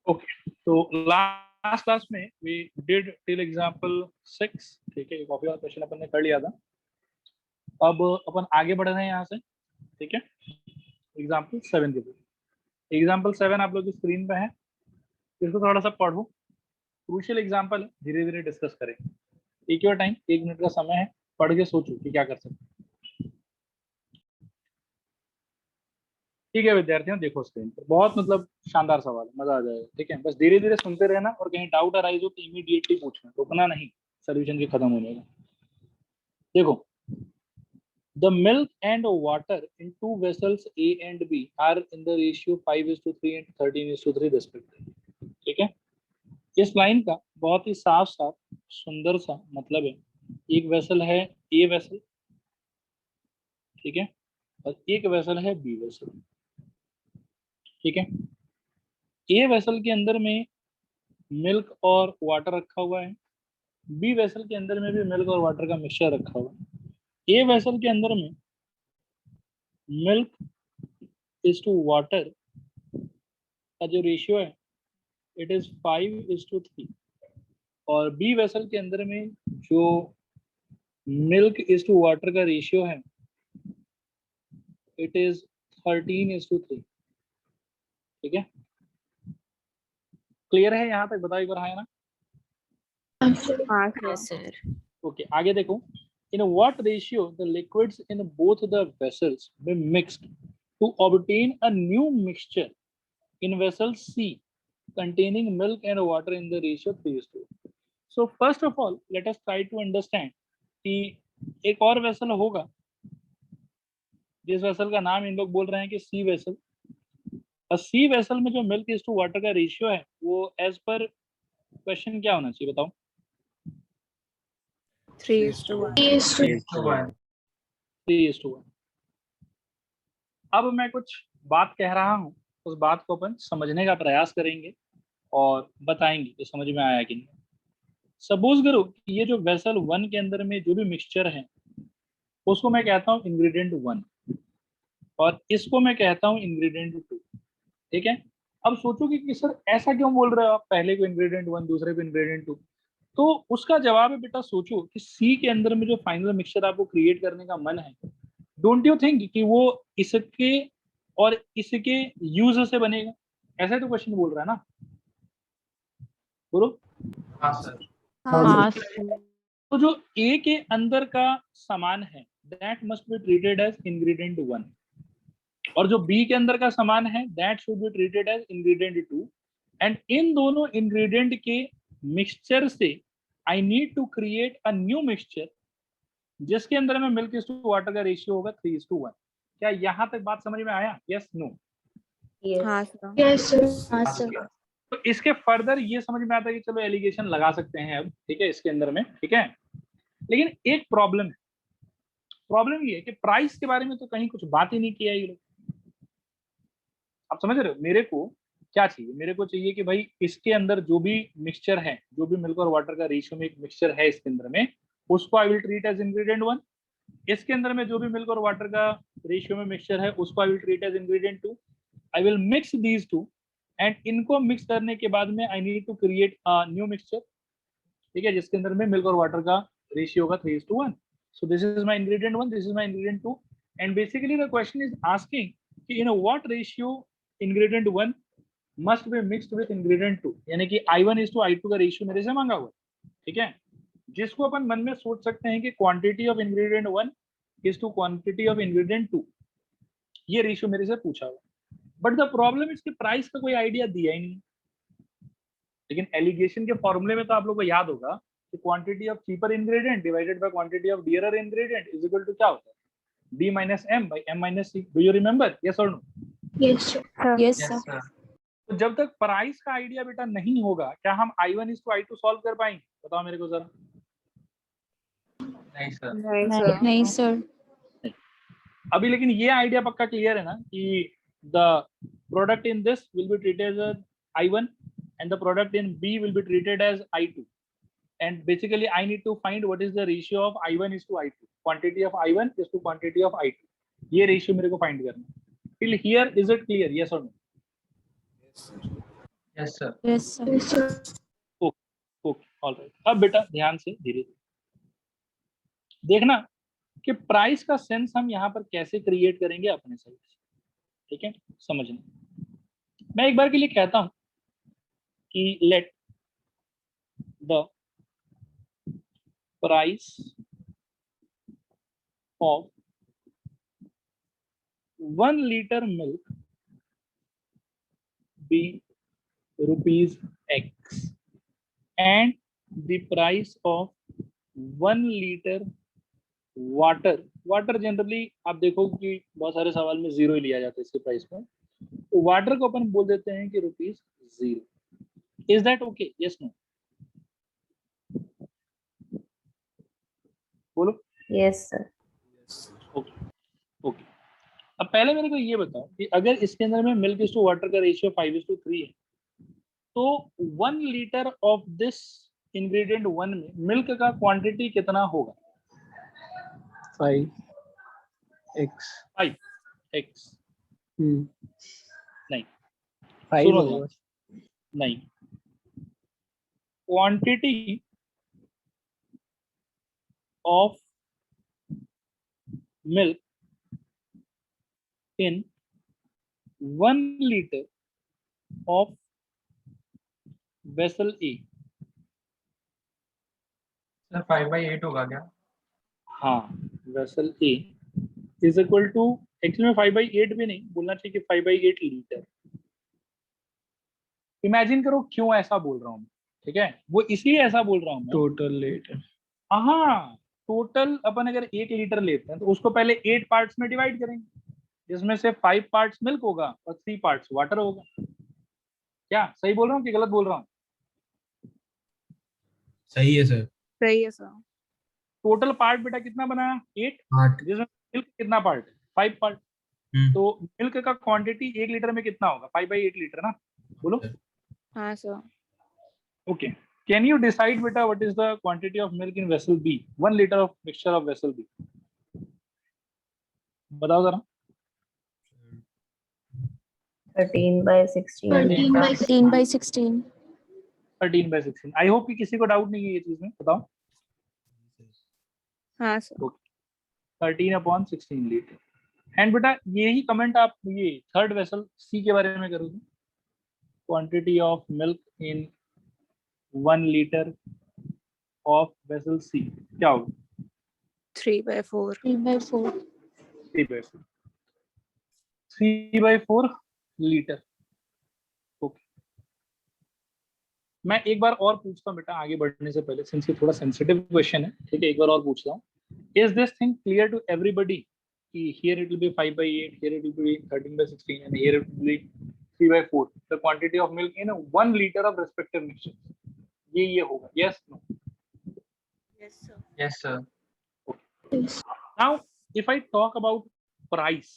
Okay, तो last class में we did till example 6, ठीक है, कॉपी वाला क्वेश्चन अपन ने कर लिया था। अब अपन आगे बढ़ रहे हैं यहाँ से, ठीक है, एग्जांपल 7 के लिए। एग्जांपल 7 आप लोग की स्क्रीन पे है, इसको थोड़ा सा पढ़ो, क्रूशियल एग्जांपल है, धीरे धीरे डिस्कस करेंगे। एक योर टाइम, 1 मिनट का समय है, पढ़ के सोचो कि क्या कर सकते हैं। ठीक है विद्यार्थियों, देखो स्क्रीन पर, बहुत मतलब शानदार सवाल है, मजा आ जाएगा, ठीक है। बस धीरे धीरे सुनते रहना और कहीं डाउट अराइज हो तो इमीडिएटली पूछना, रुकना नहीं सोल्यूशन के खत्म होने का। देखो, the milk and water in two vessels A and B are in the ratio 5:3 and 13:3 respectively, ठीक है। इस लाइन का बहुत ही साफ साफ सुंदर सा मतलब है, एक वेसल है ए वेसल, ठीक है, और एक वेसल है बी वेसल, ठीक है। ए वेसल के अंदर में मिल्क और वाटर रखा हुआ है, बी वेसल के अंदर में भी मिल्क और वाटर का मिक्सचर रखा हुआ है। ए वेसल के अंदर में मिल्क इज टू वाटर का जो रेशियो है इट इज 5:3, और बी वेसल के अंदर में जो मिल्क इज टू वाटर का रेशियो है इट इज 13:3, ठीक है। क्लियर है यहाँ तक? बताओ एक बार, हाँ है ना? हाँ सर। ओके, आगे देखो, in what ratio the liquids in both the vessels be mixed to obtain a new mixture in vessel C containing milk and water in the ratio 3:2. So first of all let us try to understand कि एक और vessel होगा जिस vessel का नाम इन लोग बोल रहे हैं कि सी वेसल, और सी वेसल में जो मिल्क इज टू वाटर का रेशियो है वो एज पर क्वेश्चन क्या होना चाहिए बताओ? 3:1। 3:1। अब मैं कुछ बात कह रहा हूँ, उस बात को अपन समझने का प्रयास करेंगे और बताएंगे कि समझ में आया कि नहीं। सपोज करो कि ये जो वेसल 1 के अंदर में जो भी मिक्सचर है उसको मैं कहता हूँ इंग्रेडिएंट 1 और इसको मैं कहता हूँ इंग्रेडिएंट 2, ठीक है। अब सोचोगे कि सर ऐसा क्यों बोल रहे हो आप, पहले को इंग्रेडिएंट 1 दूसरे को इंग्रेडिएंट 2? तो उसका जवाब है बेटा, सोचो कि सी के अंदर में जो फाइनल मिक्सचर आपको क्रिएट करने का मन है, डोंट यू थिंक कि वो इसके और इसके यूज से बनेगा? ऐसा ही तो क्वेश्चन बोल रहा है ना, बोलो। हाँ सर। हाँ तो जो ए के अंदर का सामान है that must be treated as ingredient 1, और जो बी के अंदर का सामान है that should be treated as ingredient 2, and इन दोनों इंग्रेडिएंट के मिक्सचर से I need to create a new mixture जिसके अंदर में मिल्क इज टू वाटर का रेशियो होगा 3:1। क्या यहाँ तक बात समझ में आया? Yes no? हाँ सर। तो इसके फर्दर ये समझ में आता है कि चलो एलिगेशन लगा सकते हैं अब, ठीक है, इसके अंदर में, ठीक है। लेकिन एक प्रॉब्लम है, प्रॉब्लम ये है कि प्राइस के बारे में तो कहीं कुछ बात ही नहीं किया ये लोग। आप समझ रहे हो? मेरे को क्या चाहिए? मेरे को चाहिए कि भाई इसके अंदर जो भी मिक्सचर है, जो भी मिल्क और वाटर का रेशियो में एक मिक्सचर है इसके अंदर में, उसको I will treat as ingredient 1। इसके अंदर में जो भी मिल्क और वाटर का रेशियो में मिक्सचर है उसको I will treat as ingredient 2। I will mix these two, and इनको मिक्स करने के बाद में I need to create a new mixture, ठीक है, जिसके अंदर में मिल्क और वाटर का रेशियो होगा 3:1। So this is my ingredient 1, this is my ingredient 2, and basically the question is asking कि in what ratio ingredient 1 must be mixed with ingredient 2, यानी कि I1:I2 का रेशियो मेरे से मांगा हुआ, ठीक है, जिसको अपन मन में सोच सकते हैं कि quantity of ingredient 1 is to quantity of ingredient 2, ये रेशियो मेरे से पूछा हुआ। बट द प्रॉब्लम इसके प्राइस का कोई आइडिया दिया ही नहीं। लेकिन एलिगेशन के फॉर्मूले में तो आप लोगों को याद होगा कि quantity of cheaper ingredient divided by quantity of dearer ingredient is equal to क्या होता है? D minus M by M minus C. Do you remember? Yes or no? Yes sir. तो जब तक प्राइस का आइडिया बेटा नहीं होगा, क्या हम I1:I2 सॉल्व कर पाएंगे? बताओ मेरे को जरा। नहीं सर। नहीं सर। अभी लेकिन ये आइडिया पक्का क्लियर है ना कि the product in this will be treated as I1 and the product in B will be treated as I2, and basically I need to find what is the ratio of I1:I2, quantity of I1 is to quantity of I2, ये ratio मेरे को find करना है। Till here is it clear? Yes or no? Yes, sir. Yes, sir. Okay alright. अब बेटा ध्यान से धीरे धीरे देखना कि प्राइस का सेंस हम यहाँ पर कैसे क्रिएट करेंगे अपने साइड से, ठीक है? समझना, मैं एक बार के लिए कहता हूं कि let the price of 1 liter milk be rupees X and the price of 1 liter water generally आप देखो कि बहुत सारे सवाल में जीरो ही लिया जाता है इसके प्राइस में, तो वाटर को अपन बोल देते हैं कि ₹0। Is that okay? Yes no? बोलो। Yes sir. Okay okay. अब पहले मेरे को ये बताओ कि अगर इसके अंदर में मिल्क इज टू वाटर का रेशियो 5:3 है, तो 1 लीटर ऑफ दिस इंग्रेडिएंट 1 में मिल्क का क्वांटिटी कितना होगा? 5x 5x नहीं, 5 सुनो होगा। नहीं, quantity of milk in 1 liter of vessel A। Sir 5/8 होगा क्या? हाँ, vessel A is equal to, actually में 5/8 भी नहीं बोलना चाहिए कि 5/8 लीटर। इमेजिन करो क्यों ऐसा बोल रहा हूँ, ठीक है? वो इसलिए ऐसा बोल रहा हूँ मैं, टोटल लीटर। हाँ, टोटल अपन अगर 1 लीटर लेते हैं तो उसको पहले 8 पार्ट्स में डिवाइड करेंगे, जिसमें से 5 पार्ट्स मिल्क होगा और 3 पार्ट्स वाटर होगा। क्या सही बोल रहा हूँ कि गलत बोल रहा हूँ? सही है सर। सही है सर। टोटल पार्ट बेटा कितना बनाया? 8, 8। जिसमें मिल्क कितना पार्ट है? 5 पार्ट। तो मिल्क का क्वांटिटी 1 लीटर में कितना होगा? 5/8 लीटर ना, बोलो। हाँ सर। ओके, कैन यू डिसाइड बेटा what is the quantity of milk in vessel B? 1 litre of mixture of vessel B, बताओ जरा। 13/16। 13/16। 13/16। आई होप कि किसी को डाउट नहीं है ये चीज में, बताओ। हाँ सर। 13/16 लीटर। एंड बेटा यही कमेंट आप ये थर्ड वेसल सी के बारे में करोगे, quantity of milk in 1 litre of vessel C क्या होगा? 3/4। 3/4। 3/4। 3/4 लीटर। ओके, मैं एक बार और पूछता हूँ बेटा आगे बढ़ने से पहले, सिंस ये थोड़ा सेंसिटिव क्वेश्चन है, ठीक है? एक बार और पूछता हूँ, is this thing clear to everybody कि here it will be 5/8, here it will be 13/16 and here it will be 3/4, the quantity of milk in 1 liter of respective mixture, ये होगा? yes no? Yes sir. Yes sir. Now if I talk about price,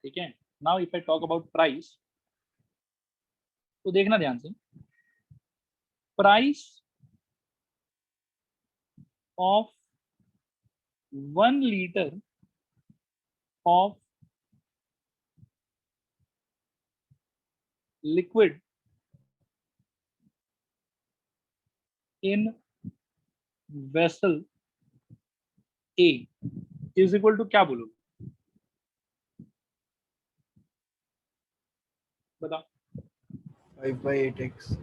ठीक है? Now if I talk about price, तो देखना ध्यान से, price of 1 liter of liquid in vessel A is equal to क्या बोलोगे? बताओ। 5/8x।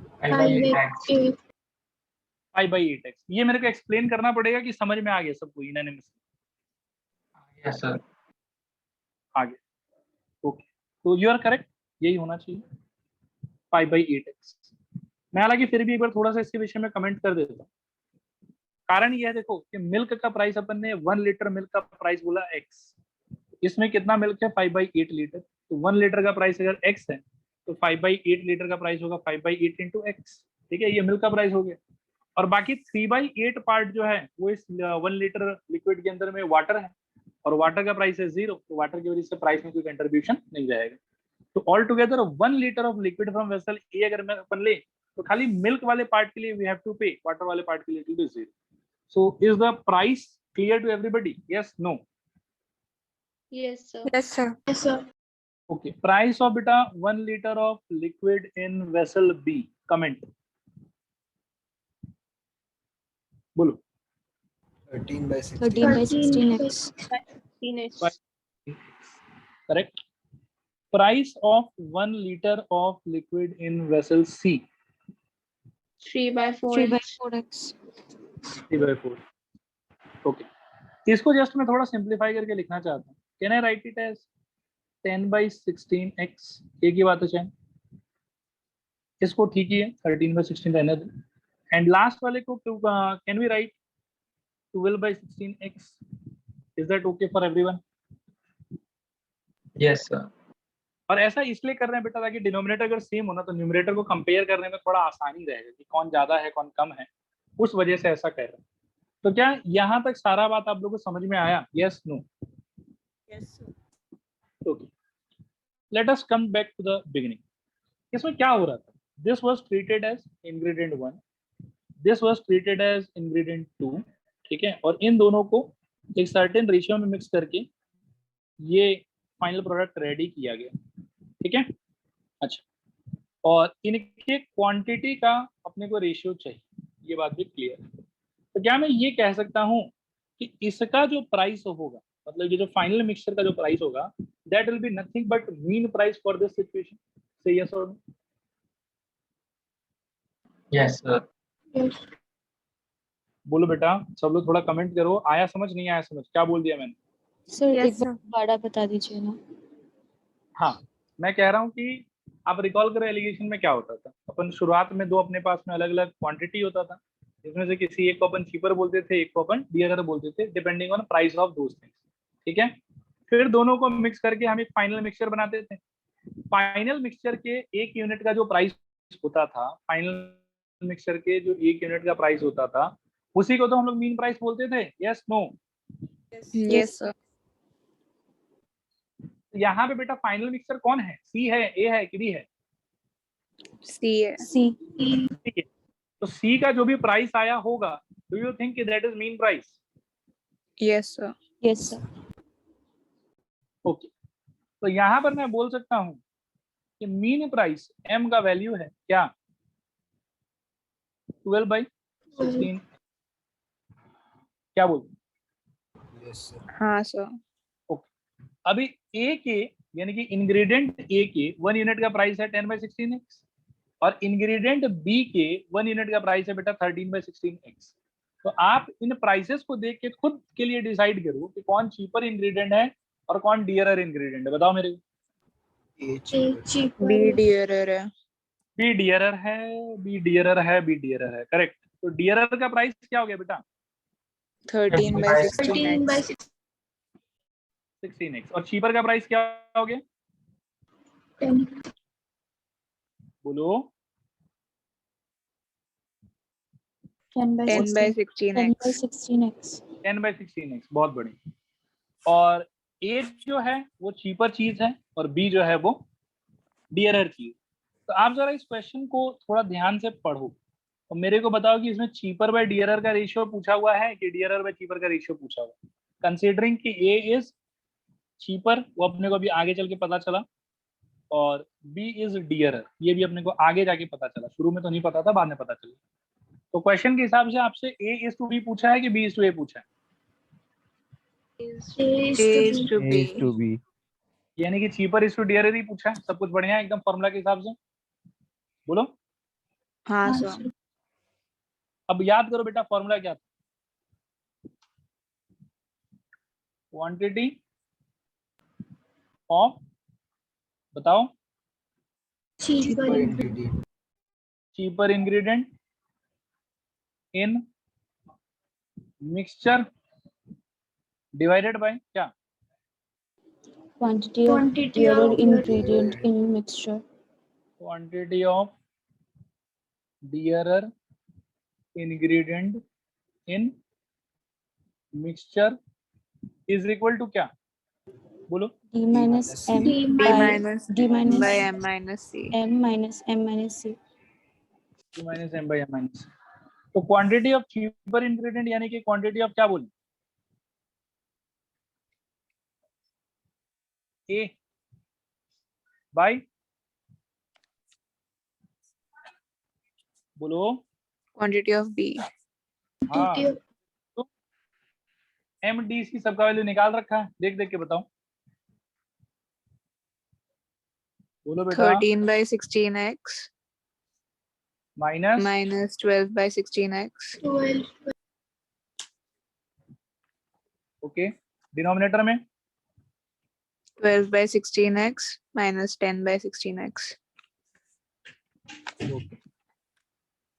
5/8x। ये मेरे को एक्सप्लेन करना पड़ेगा कि समझ में आ गया सबको? इन्होंने यस सर। आगे ओके, तो यू आर करेक्ट, यही होना चाहिए 5/8x। मैं हालांकि फिर भी एक बार थोड़ा सा इसके विषय में कमेंट कर देता हूँ। कारण यह देखो कि मिल्क का प्राइस अपन ने 1 लीटर मिल्क का प्राइस बोला x, इसमें कितना मिल्क है? 5/8 लीटर। तो 1 लीटर का प्राइस अगर x है तो 5/8 लीटर का प्राइस होगा 5/8 इंटू x, ठीक है? ये मिल्क का प्राइस हो गया। और बाकी 3/8 पार्ट जो है वो इस 1 लीटर लिक्विड के अंदर में वाटर है, और वाटर का प्राइस है 0, तो वाटर की वजह से प्राइस में कोई कंट्रीब्यूशन नहीं जाएगा। तो all together 1 litre of liquid from vessel A अगर मैं अपन ले, तो खाली मिल्क वाले पार्ट के लिए we have to pay, water वाले पार्ट के लिए it will be 0। So is the price clear to everybody? Yes no? Yes sir. Yes sir. Okay, price of बेटा 1 litre of liquid in vessel B comment बोलो। 13 by 16. 13 by 16x. Correct. Price of 1 liter of liquid in vessel C. 3 by 4x. 3 by 4. Okay. इसको just मैं थोड़ा simplify करके लिखना चाहता हूँ. Can I write it as 10 by 16x? एक ही बात है शायद. इसको ठीक ही है, 13 by 16 रहने दो. एंड लास्ट वाले को can we write 12 by 16x? Is that okay for everyone? Yes, sir. और ऐसा इसलिए कर रहे हैं बेटा ताकि डिनोमिनेटर अगर सेम हो ना तो न्यूमरेटर को कंपेयर करने में थोड़ा आसानी रहेगा कि कौन ज्यादा है कौन कम है, उस वजह से ऐसा कर रहे हैं. तो क्या यहाँ तक सारा बात आप लोगों को समझ में आया? Yes no? Yes, sir. Okay, let us come back to the beginning. इसमें क्या हो रहा था? This was treated as ingredient 1, this was treated as ingredient 2, ठीक है, और इन दोनों को एक सर्टेन रेशियो में मिक्स करके ये फाइनल प्रोडक्ट रेडी किया गया, ठीक है. अच्छा, और इनके क्वांटिटी का अपने को रेशियो चाहिए, ये बात भी क्लियर है. तो क्या मैं ये कह सकता हूँ कि इसका जो प्राइस होगा, मतलब ये जो फाइनल मिक्सचर का जो प्राइस होगा, that will be nothing but mean price for this situation? से यस और नो? Yes, sir. Yes. बोलो बेटा, सब लोग थोड़ा कमेंट करो. आया समझ, नहीं आया समझ? क्या बोल दिया मैंने? सर Yes, एक बार दोबारा बता दीजिए ना. हाँ, मैं कह रहा हूँ कि आप रिकॉल करो एलिगेशन में क्या होता था. अपन शुरुआत में दो अपने पास में अलग अलग क्वांटिटी होता था, जिसमें से किसी एक को अपन चीपर बोलते थे, एक को अपन डियरर बोलते थे, depending on price of those things, ठीक है. फिर दोनों को मिक्स करके हम एक फाइनल मिक्सचर बनाते थे. फाइनल मिक्सचर के एक यूनिट का जो प्राइस होता था, फाइनल मिक्सचर के जो एक यूनिट का प्राइस होता था, उसी को तो हम लोग मीन प्राइस बोलते थे. Yes no? Yes, sir. यहाँ पे बेटा फाइनल मिक्सचर कौन है? सी है, ए है कि डी है? C है. C. ठीक है, तो सी का जो भी प्राइस आया होगा, do you think that is mean price? Yes, sir. Yes, sir. Okay, तो यहाँ पर मैं बोल सकता हूँ कि मीन प्राइस एम का वैल्यू है क्या? 12 by 16. क्या बोलते? Yes, sir. हाँ sir. अभी ए के यानी कि इंग्रेडिएंट ए के 1 यूनिट का प्राइस है 10 by 16x, और इंग्रेडिएंट बी के 1 यूनिट का प्राइस है बेटा 13 by 16x. तो आप इन प्राइसेस को देख के खुद के लिए डिसाइड करो कि कौन चीपर इंग्रेडिएंट है और कौन डियरर इंग्रेडिएंट है. बताओ मेरे को. A cheaper. B dearer है. बी डियरर है, बी डियरर है, बी डियरर है. करेक्ट. तो डियरर का प्राइस क्या हो गया बेटा? 13 by 13 by 16x. 16x. और चीपर का प्राइस क्या हो गया? 10. बोलो. 10 by 10 by 16. 10 by 16x. 16x. 10 by 16x. बहुत बड़ी. और ए जो है वो चीपर चीज है और बी जो है वो डियरर चीज. तो आप जरा इस क्वेश्चन को थोड़ा ध्यान से पढ़ो और मेरे को बताओ कि इसमें चीपर बाय डियरर का रेशियो पूछा हुआ है कि डियरर बाय चीपर का रेशियो पूछा हुआ है. कंसीडरिंग कि ए इज चीपर, वो अपने को अभी आगे चल के पता चला, और बी इज डियरर, ये भी अपने को आगे जाके पता चला. शुरू में तो नहीं पता था, बाद में पता चला. तो क्वेश्चन के हिसाब से आपसे ए इज टू बी पूछा है कि बी इज टू ए पूछा है? A A is to A is to B. B. यानी कि चीपर इज टू डियरर ही पूछा है. सब कुछ बढ़िया है एकदम फॉर्मूला के हिसाब से? बोलो. हाँ हाँ, sir. sir. अब याद करो बेटा फॉर्मूला क्या था? क्वांटिटी ऑफ, बताओ, Cheaper ingredient. Cheaper ingredient in mixture divided by क्या? quantity of dearer ingredient in mixture. Quantity of dearer ingredient in mixture is equal to क्या? बोलो. D minus M D by minus D minus by M minus C. M minus M minus C. T minus M by M minus. तो quantity of cheaper ingredient यानी कि quantity of क्या बोले? A by बोलो। Quantity of B. हाँ, तो MDC सबका value निकाल रखा है, देख देख के बताओ। बोलो बेटा। 13/16x minus minus 12/16x okay, denominator में 12/16x minus 10/16x।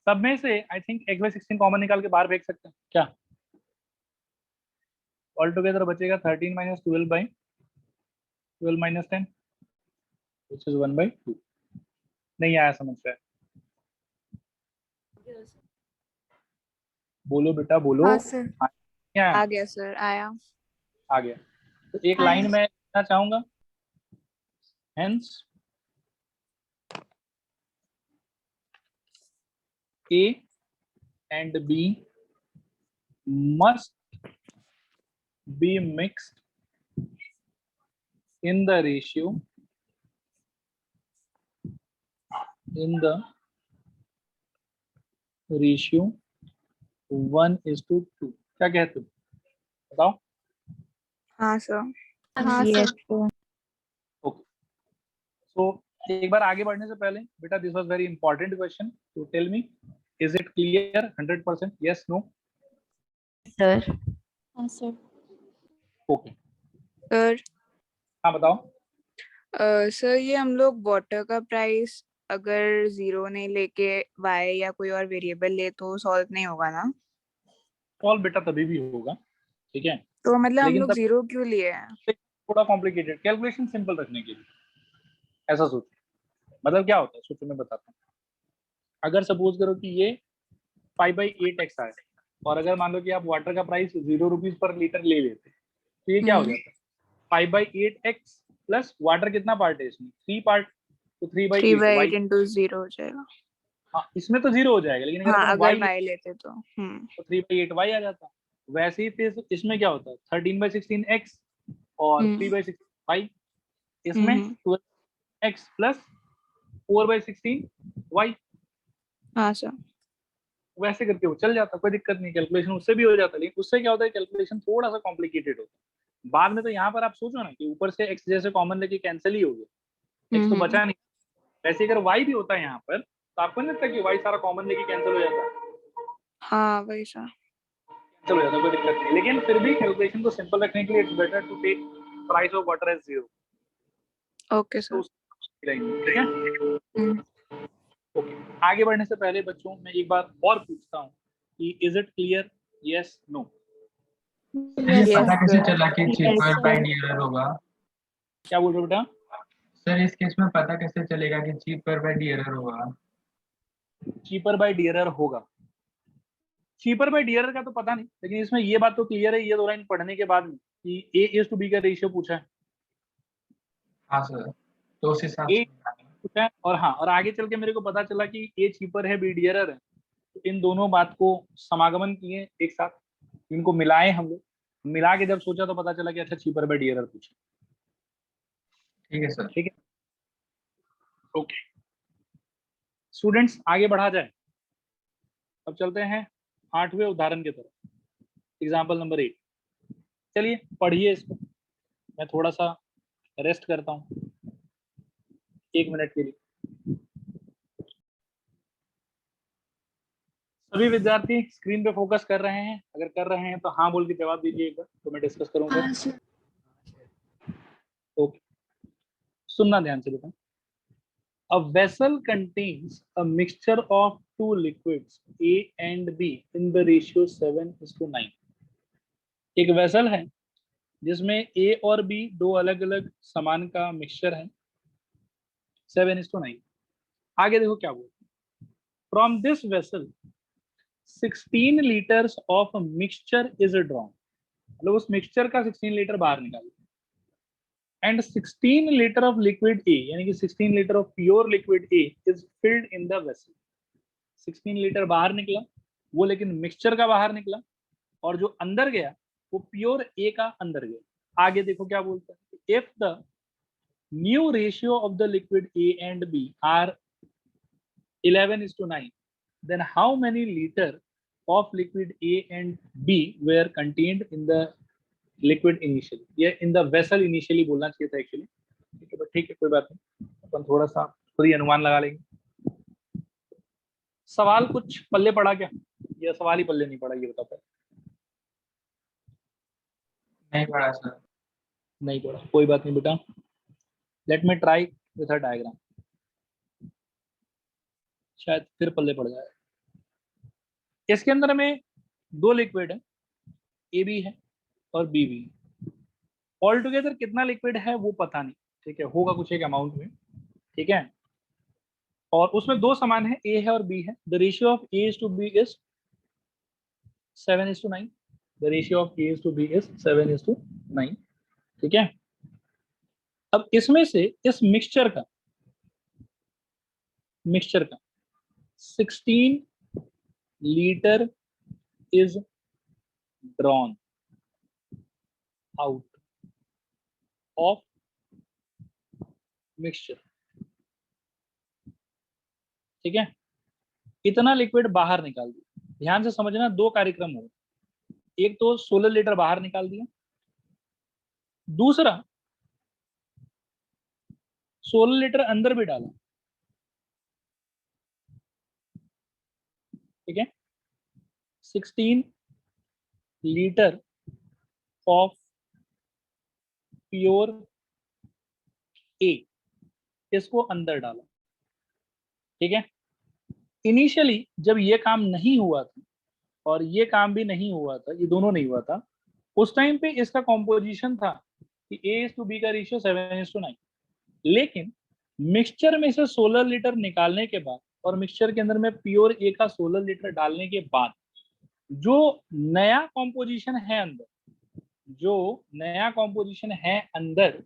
सब में से आई थिंक x/16 कॉमन निकाल के बाहर फेंक सकते हैं क्या? ऑल टुगेदर बचेगा 13 माइनस 12 माइनस 10 which is 1/2। नहीं आया समझ में? बोलो बेटा बोलो। हाँ सर। क्या आ गया सर, आया। आ गया? तो एक लाइन में लिखना चाहूंगा, hence A and B must be mixed in the ratio 1:2। क्या कहते हो बताओ? हाँ sir. Yes, sir. Okay, so एक बार आगे बढ़ने से पहले बेटा, this was very important question, तो tell me, is it clear 100%? Yes no? Sir. Yes, sir. Okay, sir हाँ बताओ। सर ये हम लोग वाटर का प्राइस अगर 0 नहीं लेके y या कोई और वेरिएबल ले तो सॉल्व नहीं होगा ना? सॉल्व बेटा तभी भी होगा, ठीक है, तो मतलब हम लेकिन लोग तब 0 क्यों लिए हैं? थोड़ा कॉम्प्लिकेटेड, कैलकुलेशन सिंपल रखने के लिए ऐसा सोचो। मतलब क्या होता है, सोचो मैं बताता हूँ। अगर सपोज करो कि ये 5/8x आए, और अगर मान लो कि आप वाटर का प्राइस 0 रुपीज पर लीटर ले लेते, तो ये क्या हो जाता है? 5/8x प्लस वाटर कितना पार्ट है इसमें? 3 पार्ट, तो 3/8 3/8 y। into 0 हो जाएगा। हाँ, इसमें तो 0 हो जाएगा, लेकिन अगर हाँ, अपन अगर y y लेते तो तो 3/8 y आ जाता। वैसे ही फिर इसमें क्या होता है? 13/16x और 3/16 y, इसमें 12x प्लस 4/16 y। हाँ सर। वैसे करके वो चल जाता, कोई दिक्कत नहीं, कैलकुलेशन उससे भी हो जाता। लेकिन उससे क्या होता है, कैलकुलेशन थोड़ा सा कॉम्प्लिकेटेड होता है बाद में। तो यहाँ पर आप सोचो ना कि ऊपर से x जैसे कॉमन लेके कैंसिल ही हो गया, x तो बचा नहीं। वैसे अगर y भी होता है यहाँ पर, तो आपको नहीं लगता कि y सारा कॉमन लेके कैंसिल हो जाता? हाँ वही सर। कैंसिल हो जाता, कोई दिक्कत नहीं। लेकिन फिर भी कैलकुलेशन को सिंपल रखने के लिए it's better to take price of water as 0। Okay sir. ठीक है, ओके। आगे बढ़ने से पहले बच्चों मैं एक बार और पूछता हूँ कि is it clear? Yes no? Sir ये पता कैसे चला कि Yes, cheaper by sir. Dearer होगा? क्या बोल रहे हो बेटा? सर इस केस में पता कैसे चलेगा कि चीपर बाय डी एरर होगा? चीपर बाय डियरर होगा। चीपर बाय डियरर का तो पता नहीं, लेकिन इसमें ये बात तो क्लियर है, ये दो लाइन पढ़ने के बाद में, कि A/B का रेशियो पूछा है। हाँ सर, तो उस हिसाब A से पूछा है, और हाँ, और आगे चल के मेरे को पता चला कि A चीपर है, B डियरर है। तो इन दोनों बात को समागमन किए एक साथ, इनको मिलाए हम लोग, मिला के जब सोचा तो पता चला कि अच्छा चीपर बाय डियरर पूछा। ठीक है सर। ठीक है, ओके स्टूडेंट्स, आगे बढ़ा जाए। अब चलते हैं 8वें उदाहरण की तरफ, एग्जाम्पल नंबर 8। चलिए पढ़िए इसको, मैं थोड़ा सा रेस्ट करता हूँ 1 मिनट के लिए। सभी विद्यार्थी स्क्रीन पे फोकस कर रहे हैं? अगर कर रहे हैं तो हाँ बोल के जवाब दीजिए एक बार, तो मैं डिस्कस करूंगा। ओके, सुनना ध्यान से बेटा। A vessel contains a mixture of two liquids A and B in the ratio 7:9। एक वेसल है जिसमें A और B दो अलग अलग सामान का मिक्सचर है 7:9। आगे देखो क्या बोलते हैं। From this vessel 16 liters of mixture is drawn। मतलब उस मिक्सचर का 16 लीटर बाहर निकाल, and 16 litre of liquid A, यानी कि 16 litre of pure liquid A is filled in the vessel. 16 litre बाहर निकला वो, लेकिन मिक्सचर का बाहर निकला, और जो अंदर गया वो प्योर A का अंदर गया। आगे देखो क्या बोलता है। If the new ratio of the liquid A and B are 11:9, then how many liter of liquid A and B were contained in the liquid initially? ये in the vessel initially बोलना चाहिए था एक्चुअली, ठीक है, but ठीक है, कोई बात नहीं, अपन थोड़ा सा खुद ही अनुमान लगा लेंगे। सवाल कुछ पल्ले पड़ा क्या, या सवाल ही पल्ले नहीं पड़ा, ये बताओ। नहीं पढ़ा सर। नहीं पड़ा, कोई बात नहीं बेटा, let me try with a diagram, शायद फिर पल्ले पड़ जाए। इसके अंदर में दो लिक्विड है, ए भी है और बी भी है। ऑल टुगेदर कितना लिक्विड है वो पता नहीं, ठीक है, होगा कुछ एक अमाउंट में, ठीक है, और उसमें दो समान है, ए है और बी है। The ratio of A is to B is 7:9। The ratio of A is to B is 7:9, ठीक है। अब इसमें से इस मिक्सचर का 16 litre is drawn out of mixture, ठीक है, इतना लिक्विड बाहर निकाल दिया। ध्यान से समझना, दो कार्यक्रम हो, एक तो 16 लीटर बाहर निकाल दिया, दूसरा 16 लीटर अंदर भी डाला, ठीक है। 16 लीटर ऑफ प्योर ए इसको अंदर डाला, ठीक है। इनिशियली जब ये काम नहीं हुआ था और ये काम भी नहीं हुआ था, ये दोनों नहीं हुआ था, उस टाइम पे इसका कॉम्पोजिशन था कि ए इज टू बी का रेशियो 7:9। लेकिन मिक्सचर में से 16 लीटर निकालने के बाद और मिक्सचर के अंदर में प्योर ए का 16 लीटर डालने के बाद जो नया कॉम्पोजिशन है अंदर, जो नया कॉम्पोजिशन है अंदर,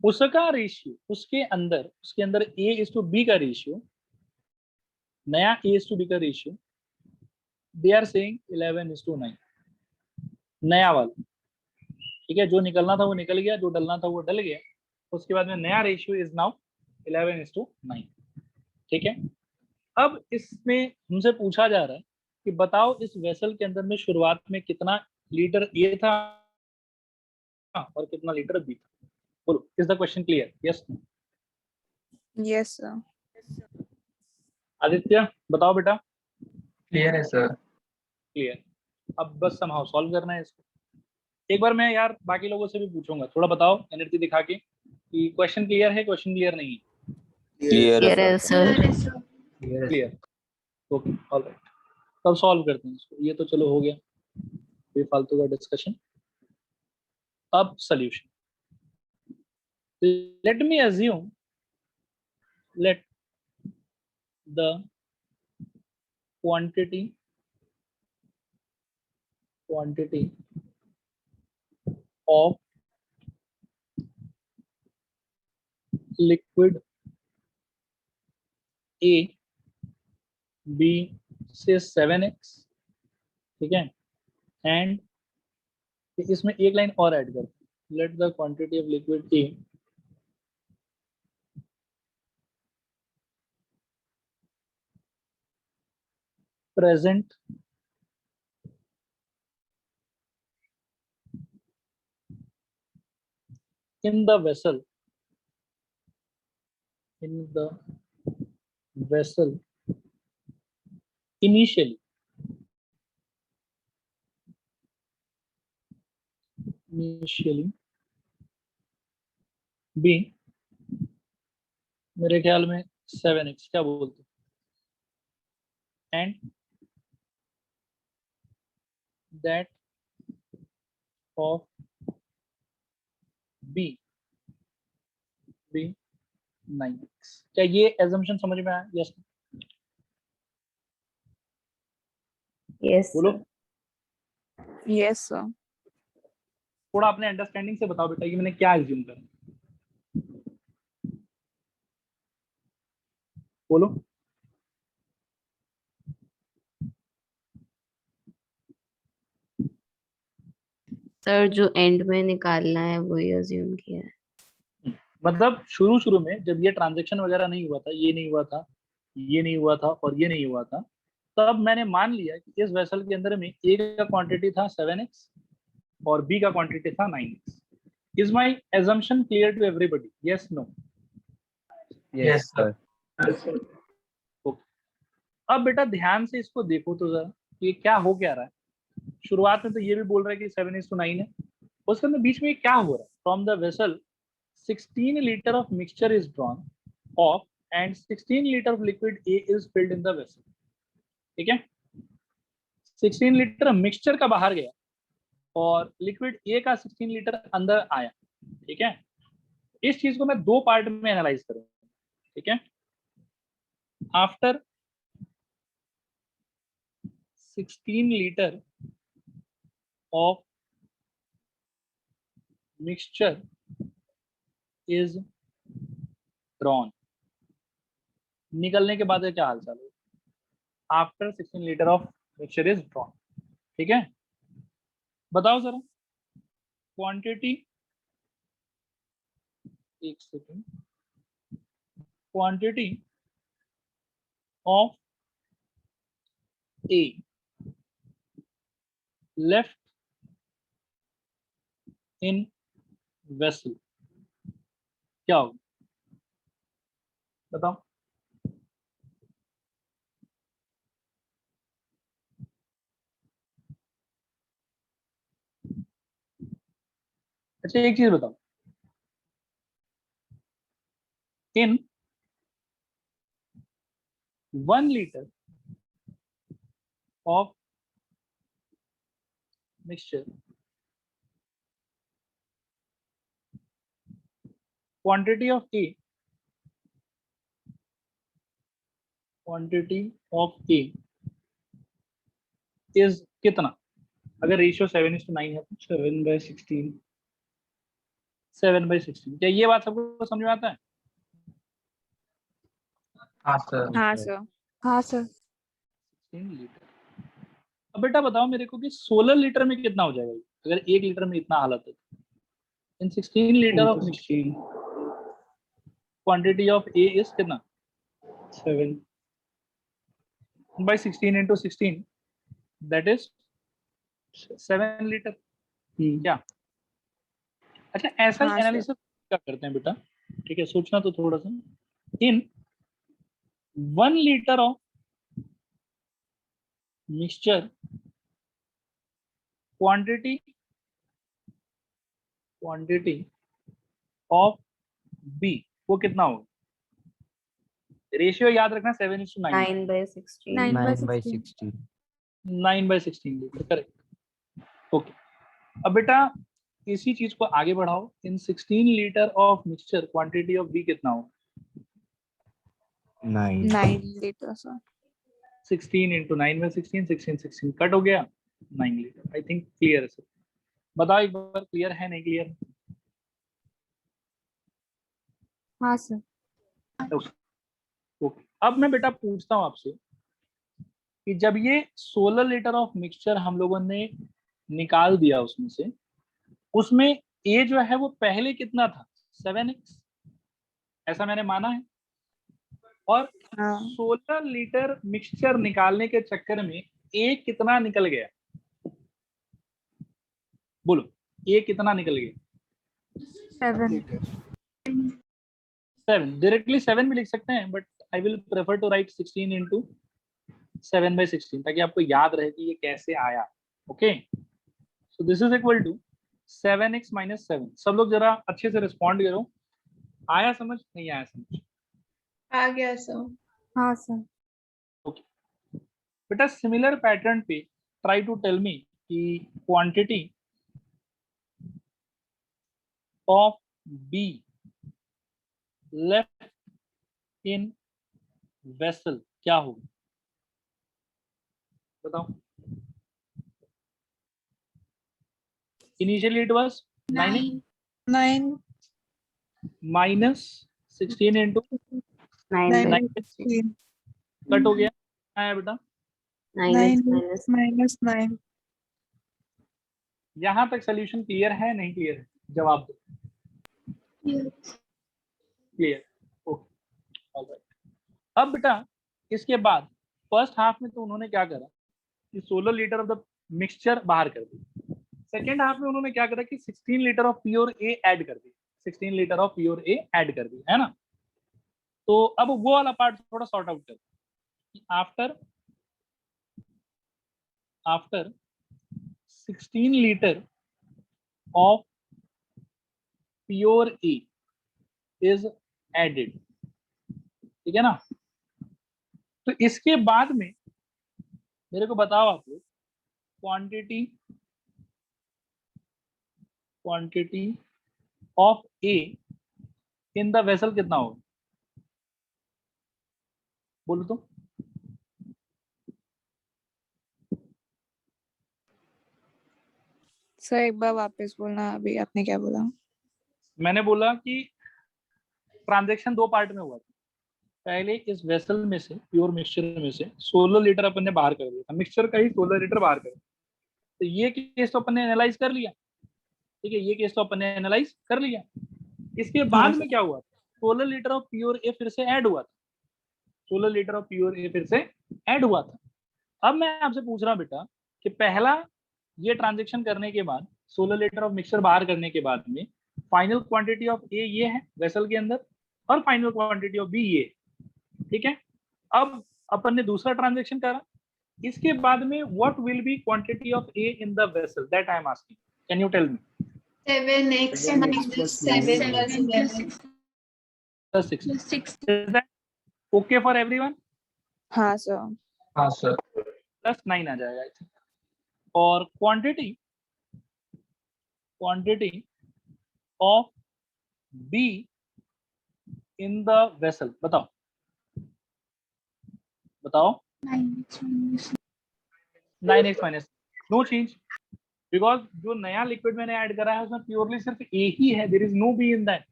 उसका रेशियो, उसके अंदर ए इज टू बी का रेशियो, नया ए इज टू बी का रेशियो, दे आर सेइंग 11:9, नया वाला, ठीक है। जो निकलना था वो निकल गया, जो डलना था वो डल गया, उसके बाद में नया रेशियो इज नाउ 11:9, ठीक है। अब इसमें हमसे पूछा जा रहा है कि बताओ इस वेसल के अंदर में शुरुआत में कितना लीटर ए था और कितना लीटर बी था, बोलो, is the question clear? Yes, yes sir. Aditya बताओ बेटा। क्लियर है सर। क्लियर। अब बस समहाउ सॉल्व करना है इसको। एक बार मैं यार बाकी लोगों से भी पूछूंगा, थोड़ा बताओ एनर्जी दिखा के कि क्वेश्चन क्लियर है, क्वेश्चन क्लियर नहीं है। Clear है सर। क्लियर, ओके, ऑलराइट, तब सॉल्व करते हैं इसको। ये तो चलो हो गया बेफालतू का डिस्कशन। अब solution, let me assume, let the quantity of liquid A B से 7x, ठीक है, एंड इसमें एक लाइन और ऐड कर, let the quantity of liquid A present in the vessel initially B, मेरे ख्याल में 7x, क्या बोलते, and that of B 9x। क्या ये एजम्पशन समझ में आया? Yes, Yes. बोलो, यस सर। थोड़ा अपने अंडरस्टैंडिंग से बताओ बेटा कि मैंने क्या एज्यूम करा, बोलो। सर जो एंड में निकालना है वही अज्यूम किया है। मतलब शुरू में जब ये ट्रांजैक्शन वगैरह नहीं हुआ था, ये नहीं हुआ था, ये नहीं हुआ था और ये नहीं हुआ था, तब मैंने मान लिया कि इस वेसल के अंदर में ए का क्वांटिटी था 7x और बी का क्वांटिटी था 9x. Is my assumption clear to everybody? Yes, no? Yes, sir. अब बेटा ध्यान से इसको देखो तो जरा, ये क्या हो क्या रहा है. शुरुआत में तो ये भी बोल रहा है कि 7:9 है, उसके अंदर बीच में ये क्या हो रहा है. From the vessel 16 litre of mixture is drawn of and 16 litre of liquid A is filled in the vessel. ठीक है, 16 लीटर मिक्सचर का बाहर गया और लिक्विड ए का 16 लीटर अंदर आया. ठीक है, इस चीज को मैं दो पार्ट में एनालाइज करूंगा. ठीक है, after 16 litre of mixture is drawn, निकलने के बाद क्या हाल चाल है. After 16 litre of mixture is drawn. ठीक है, बताओ जरा क्वांटिटी, एक second, quantity of A left in vessel क्या होगा, बताओ. अच्छा एक चीज बताओ, इन 1 liter of mixture, quantity of A is कितना? अगर रेशियो 7:9 है तो 7/16. 7/16. क्या ये बात सबको समझ में आता है? हाँ सर. हाँ सर. हाँ सर. 16 लीटर. अब बेटा बताओ मेरे को कि 16 लीटर में कितना हो जाएगा अगर 1 लीटर में इतना हालत है. इन 16 litre of 16. Quantity of A is कितना? 7/16 into 16, that is 7 लीटर. क्या? अच्छा ऐसा हाँ, सर. एनालिसिस क्या करते हैं बेटा? ठीक है, सोचना तो थोड़ा सा. In 1 liter of mixture quantity of B वो कितना होगा? रेशियो याद रखना 7:9. 9/16. 9/16. 9/16 लीटर, करेक्ट. ओके, अब बेटा इसी चीज को आगे बढ़ाओ. In 16 litre of mixture quantity of B कितना हो? 9. 9 लीटर सर. 16 into 9/16, 16 कट हो गया, 9 लीटर. आई थिंक क्लियर है सर. बताओ एक बार, क्लियर है नहीं क्लियर? हाँ सर. ओके, अब मैं बेटा पूछता हूँ आपसे कि जब ये 16 लीटर ऑफ मिक्सचर हम लोगों ने निकाल दिया उसमें से, उसमें ए जो है वो पहले कितना था? 7x, ऐसा मैंने माना है. और हाँ. 16 लीटर मिक्सचर निकालने के चक्कर में ए कितना निकल गया? बोलो, ए कितना निकल गया? 7. 7. डायरेक्टली 7 भी लिख सकते हैं, but I will prefer to write 16 into 7/16 ताकि आपको याद रहे कि ये कैसे आया. Okay, so this is equal to 7x - 7. सब लोग जरा अच्छे से रिस्पॉन्ड करो. आया समझ? नहीं आया समझ? आ गया सर. हाँ सर. बेटा सिमिलर पैटर्न पे ट्राई टू टेल मी कि quantity of be left in vessel क्या होगी, बताओ. Initially it was 9 minus 16 into 9/16. Cut हो गया. आया बेटा? 9. यहाँ तक सोल्यूशन क्लियर है नहीं क्लियर है? जवाब दो. क्लियर. Okay, alright. अब बेटा इसके बाद फर्स्ट हाफ में तो उन्होंने क्या करा कि 16 लीटर ऑफ द मिक्सचर बाहर कर दी। सेकेंड हाफ में उन्होंने क्या करा कि 16 litre of pure A add कर दी, 16 litre of pure A add कर दी, है ना। तो अब वो वाला पार्ट थोड़ा सॉर्ट आउट कर। After 16 litre of pure A is added, ठीक है ना। तो इसके बाद में मेरे को बताओ आप लोग quantity of A in the vessel कितना होगा, बोलो तो। सर एक बार वापस बोलना, अभी आपने क्या बोला? मैंने बोला कि ट्रांजैक्शन दो पार्ट में हुआ था। पहले इस वेसल में से, प्योर मिक्सचर में से 16 लीटर अपन ने बाहर कर दिया था, मिक्सचर का ही 16 लीटर बाहर कर दिया। तो ये केस तो अपन ने एनालाइज कर लिया, ठीक है, ये केस तो अपन ने एनालाइज कर लिया। इसके बाद में क्या हुआ, 16 लीटर ऑफ प्योर ए फिर से ऐड हुआ था, 16 लीटर ऑफ प्योर ए फिर से ऐड हुआ था। अब मैं आपसे पूछ रहा हूं बेटा कि पहला ये ट्रांजेक्शन करने के बाद 16 लीटर ऑफ मिक्सचर बाहर करने के बाद में फाइनल क्वांटिटी ऑफ ए ये है वेसल के अंदर, और फाइनल क्वांटिटी ऑफ बी ये, ठीक है। अब अपन ने दूसरा ट्रांजेक्शन करा, इसके बाद में what will be quantity of A in the vessel, that I am asking, can you tell me? 7x minus 7 plus 11 plus 6 plus 6. is that okay for everyone? हाँ सर। हाँ सर। प्लस 9 आ जाएगा I think. और quantity of be in the vessel बताओ 9x minus no change, because जो नया liquid मैंने add करा है उसमें प्योरली सिर्फ ए ही है, there is no B in that.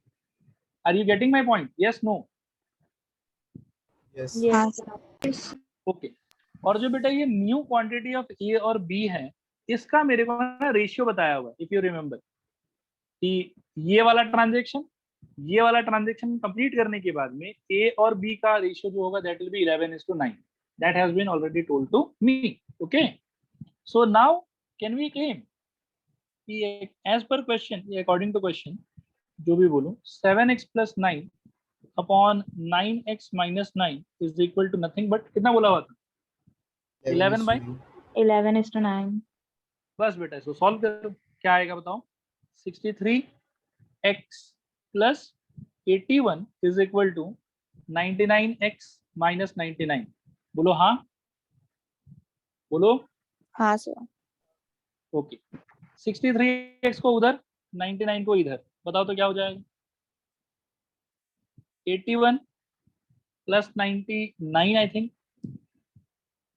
Are you getting my point? Yes no? Yes. Okay. और जो बेटा ये न्यू क्वांटिटी ऑफ ए और बी है, इसका मेरे को ना रेशियो बताया हुआ है, इफ यू रिमेंबर, कि ये वाला ट्रांजैक्शन कंप्लीट करने के बाद में ए और बी का रेशियो जो होगा that will be 11:9, that has been already told to me. Okay, so now can we claim कि as per question, according to question जो भी बोलूं, 7x plus 9 upon 9x minus 9 is equal to nothing but कितना बोला हुआ था? 11:9। बस बेटा इसको सॉल्व करो, क्या आएगा बताओ? 63x plus 81 is equal to 99x minus 99। बोलो हाँ, बोलो हाँ सर। ओके। 63x को उधर, 99 को इधर, बताओ तो क्या हो जाएगा? 81 plus 99 I think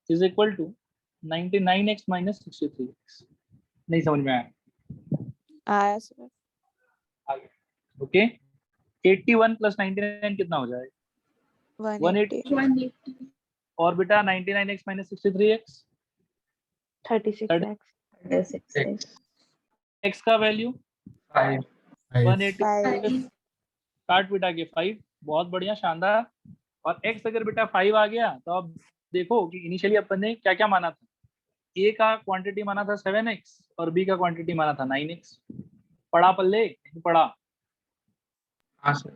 is equal to 99x minus 63x। नहीं समझ में आया? आया सर। ओके, 81 plus 99 कितना हो जाएगा? 180। 180. और बेटा 99x minus 63x 36x। x का वैल्यू 5 180, काट बिटा के 5, बहुत बढ़िया, शानदार। और x अगर बेटा 5 आ गया तो अब देखो कि इनिशियली अपन ने क्या क्या माना था, a का क्वांटिटी माना था 7x और b का क्वांटिटी माना था 9x। पढ़ा पल्ले? नहीं पढ़ा? हाँ सर।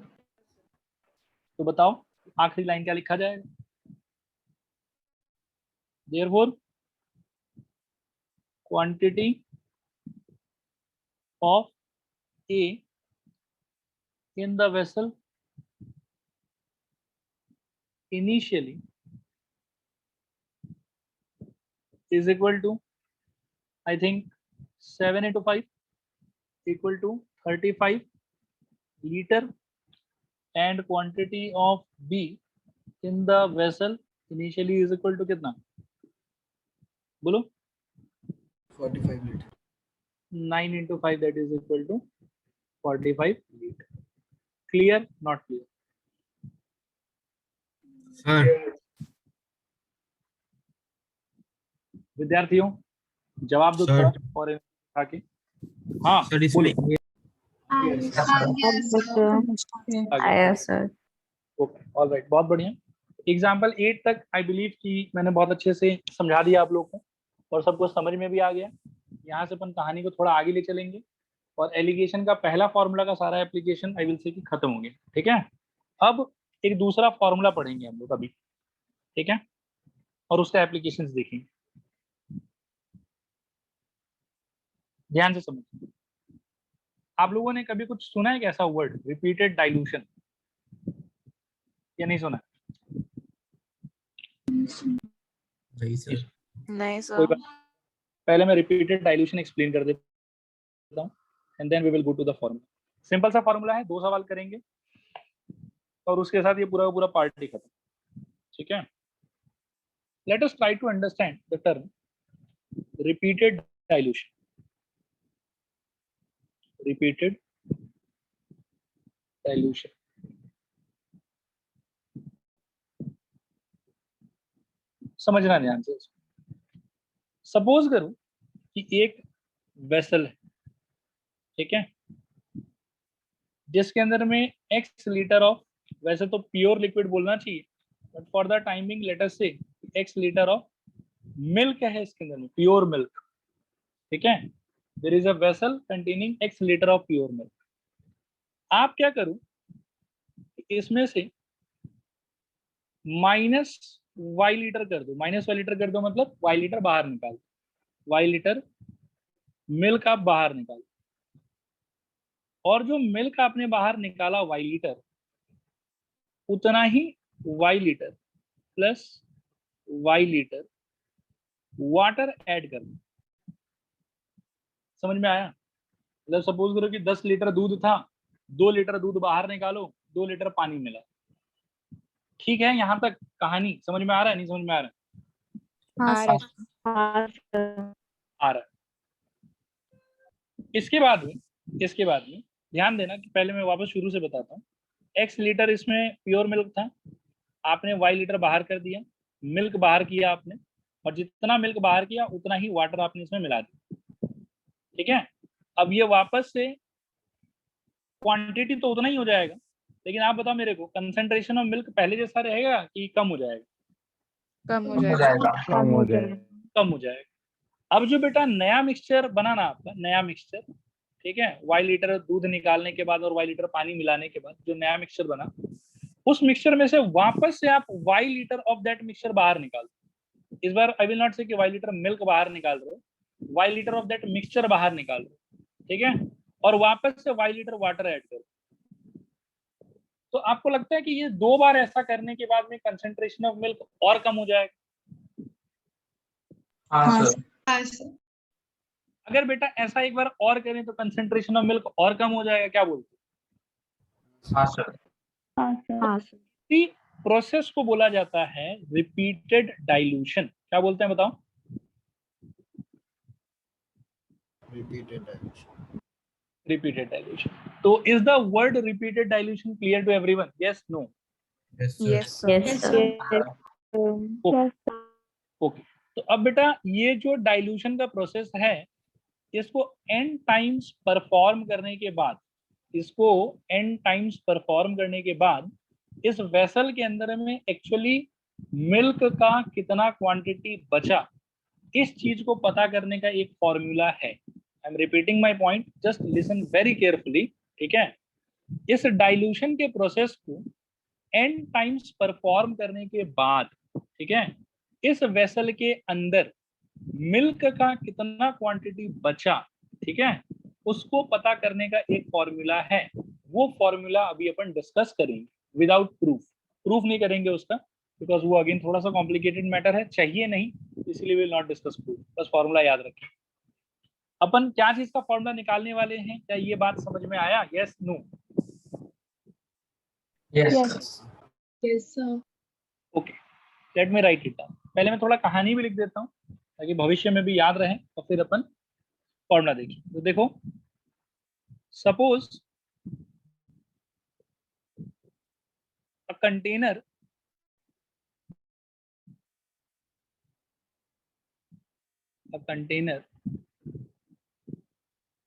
तो बताओ आखिरी लाइन क्या लिखा जाएगा? Therefore, quantity of A in the vessel initially is equal to, I think 7 into 5 equal to 35 liter, and quantity of B in the vessel initially is equal to कितना? बोलो 45 litre. 9 into 5 that is equal to 45 liter. Clear? Not clear? Sir विद्यार्थियों जवाब दो Sir. थोड़ा और आके। हाँ sir बोलिए। इसमें आया सर। ओके ऑल राइट, बहुत बढ़िया। एग्जाम्पल 8 तक आई बिलीव कि मैंने बहुत अच्छे से समझा दिया आप लोगों को और सबको समझ में भी आ गया। यहाँ से अपन कहानी को थोड़ा आगे ले चलेंगे और एलिगेशन का पहला फॉर्मूला का सारा एप्लीकेशन आई विल से कि खत्म हो गया। ठीक है, अब एक दूसरा फॉर्मूला पढ़ेंगे हम लोग अभी। ठीक है, और उसका एप्लीकेशंस देखेंगे। ध्यान से समझिए। आप लोगों ने कभी कुछ सुना है कैसा वर्ड रिपीटेड डाइल्यूशन या नहीं सुना? नहीं सर। नहीं कोई सर। बात, पहले मैं रिपीटेड डाइल्यूशन एक्सप्लेन कर देता हूँ and then we will go to the formula. Simple सा फॉर्मूला है, 2 सवाल करेंगे और उसके साथ ये पूरा का पूरा पार्ट ही खत्म। ठीक है, let us try to understand the term repeated dilution. Repeated dilution, समझना ध्यान से। सपोज करो कि एक वेसल है, ठीक है, जिसके अंदर में x लीटर ऑफ, वैसे तो प्योर लिक्विड बोलना चाहिए but for the timing let us से x लीटर ऑफ मिल्क है इसके अंदर में, प्योर मिल्क। ठीक है, there is a vessel containing x litre of pure milk. आप क्या करो, इसमें से माइनस y लीटर कर दो, माइनस y लीटर कर दो मतलब y लीटर बाहर निकाल दो, y लीटर मिल्क आप बाहर निकाल, और जो मिल्क आपने बाहर निकाला y लीटर, उतना ही y litre plus y litre water add कर दो। समझ में आया? मतलब सपोज करो कि 10 लीटर दूध था, 2 लीटर दूध बाहर निकालो, 2 लीटर पानी मिला। ठीक है, यहाँ तक कहानी समझ में आ रहा है, नहीं समझ में आ रहा है? आ रहा हाँ सर। आ रहा है। इसके बाद में ध्यान देना कि पहले मैं वापस शुरू से बताता हूँ। x लीटर इसमें प्योर मिल्क था, आपने y लीटर बाहर कर दिया, मिल्क बाहर किया आपने, और जितना मिल्क बाहर किया उतना ही वाटर आपने इसमें मिला दिया। ठीक है, अब ये वापस से क्वांटिटी तो उतना ही हो जाएगा, लेकिन आप बताओ मेरे को कंसंट्रेशन ऑफ मिल्क पहले जैसा रहेगा कि कम हो जाएगा? कम हो हो जाएगा। जाएगा। कम हो जाएगा। कम हो जाएगा। अब जो बेटा नया मिक्सचर बनाना आपका, नया मिक्सचर, ठीक है, y लीटर दूध निकालने के बाद और y लीटर पानी मिलाने के बाद जो नया मिक्सचर बना, उस मिक्सचर में से वापस से आप y litre of that mixture बाहर निकाल दो। इस बार आई विल नॉट से कि y लीटर मिल्क बाहर निकाल रहे हो, y litre of that mixture बाहर निकाल रहे हो। ठीक है, और वापस से y लीटर वाटर ऐड करो। तो आपको लगता है कि ये 2 बार ऐसा करने के बाद में कंसंट्रेशन ऑफ मिल्क और कम हो जाएगा? हाँ सर। हाँ सर। अगर बेटा ऐसा एक बार और करें तो कंसंट्रेशन ऑफ मिल्क और कम हो जाएगा, क्या बोलते हाँ सर। हाँ सर। हाँ सर। हैं? प्रोसेस को बोला जाता है रिपीटेड डाइल्यूशन। क्या बोलते हैं बताओ? Repeated dilution. Repeated dilution. तो is the word repeated dilution clear to everyone? Yes, no? Yes sir. Yes sir. Yes Yes, sir. Yes sir. Okay, तो अब बेटा ये जो डाइल्यूशन का प्रोसेस है, इसको n टाइम्स परफॉर्म करने के बाद, इसको n टाइम्स परफॉर्म करने के बाद इस वेसल के अंदर में एक्चुअली मिल्क का कितना क्वांटिटी बचा, इस चीज को पता करने का एक फॉर्मूला है। I am repeating my point, just listen very carefully. ठीक है, इस डाइल्यूशन के प्रोसेस को n टाइम्स परफॉर्म करने के बाद, ठीक है, इस वेसल के अंदर मिल्क का कितना क्वांटिटी बचा, ठीक है, उसको पता करने का एक फॉर्मूला है। वो फॉर्मूला अभी अपन डिस्कस करेंगे विदाउट प्रूफ। प्रूफ नहीं करेंगे उसका, बिकॉज वो अगेन थोड़ा सा कॉम्प्लिकेटेड मैटर है, चाहिए नहीं, इसलिए विल नॉट डिस्कस प्रूफ। बस फॉर्मूला याद रखें। अपन क्या चीज का फॉर्मूला निकालने वाले हैं, क्या ये बात समझ में आया? Yes, no? Yes. Yes, sir. Okay, let me write it down. पहले मैं थोड़ा कहानी भी लिख देता हूँ ताकि भविष्य में भी याद रहे, और फिर अपन फॉर्मूला देखिए। तो देखो, suppose a container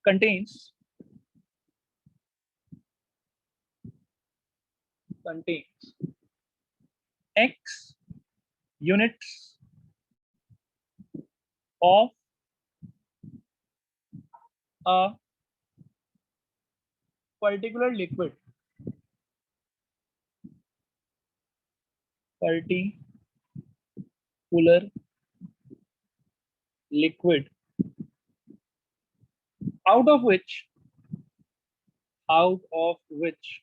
contains x units of a particular liquid, out of which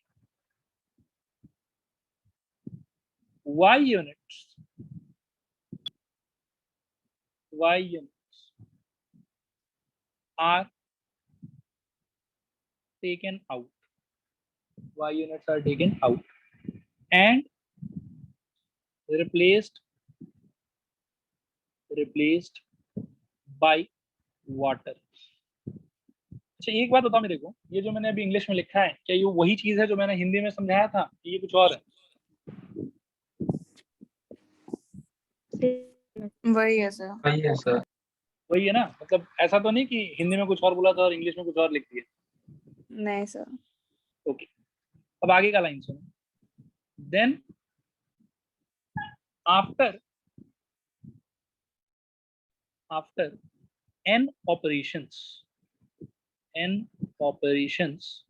y units are taken out. Y units are taken out and replaced by water. अच्छा एक बात बताओ मेरे को, ये जो मैंने अभी इंग्लिश में लिखा है क्या ये वही चीज है जो मैंने हिंदी में समझाया था, ये कुछ और है? वही है सर। वही है सर। वही है ना, मतलब ऐसा तो नहीं कि हिंदी में कुछ और बोला था और इंग्लिश में कुछ और लिख दिया? नहीं सर। ओके, अब आगे का लाइन सुनो। Then after n operations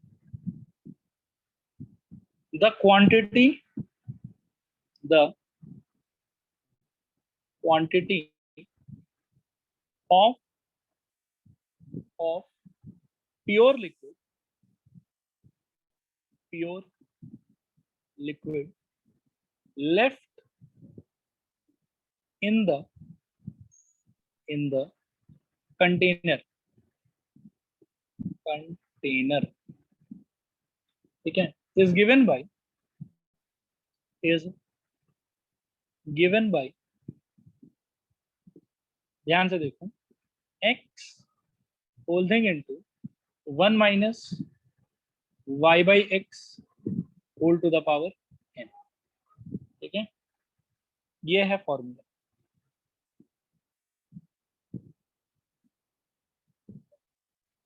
the quantity of pure liquid left in the container, ठीक है, is given by ध्यान से देखो, x whole thing into 1 minus y by x whole to the power n, ठीक है, ये है फॉर्मूला।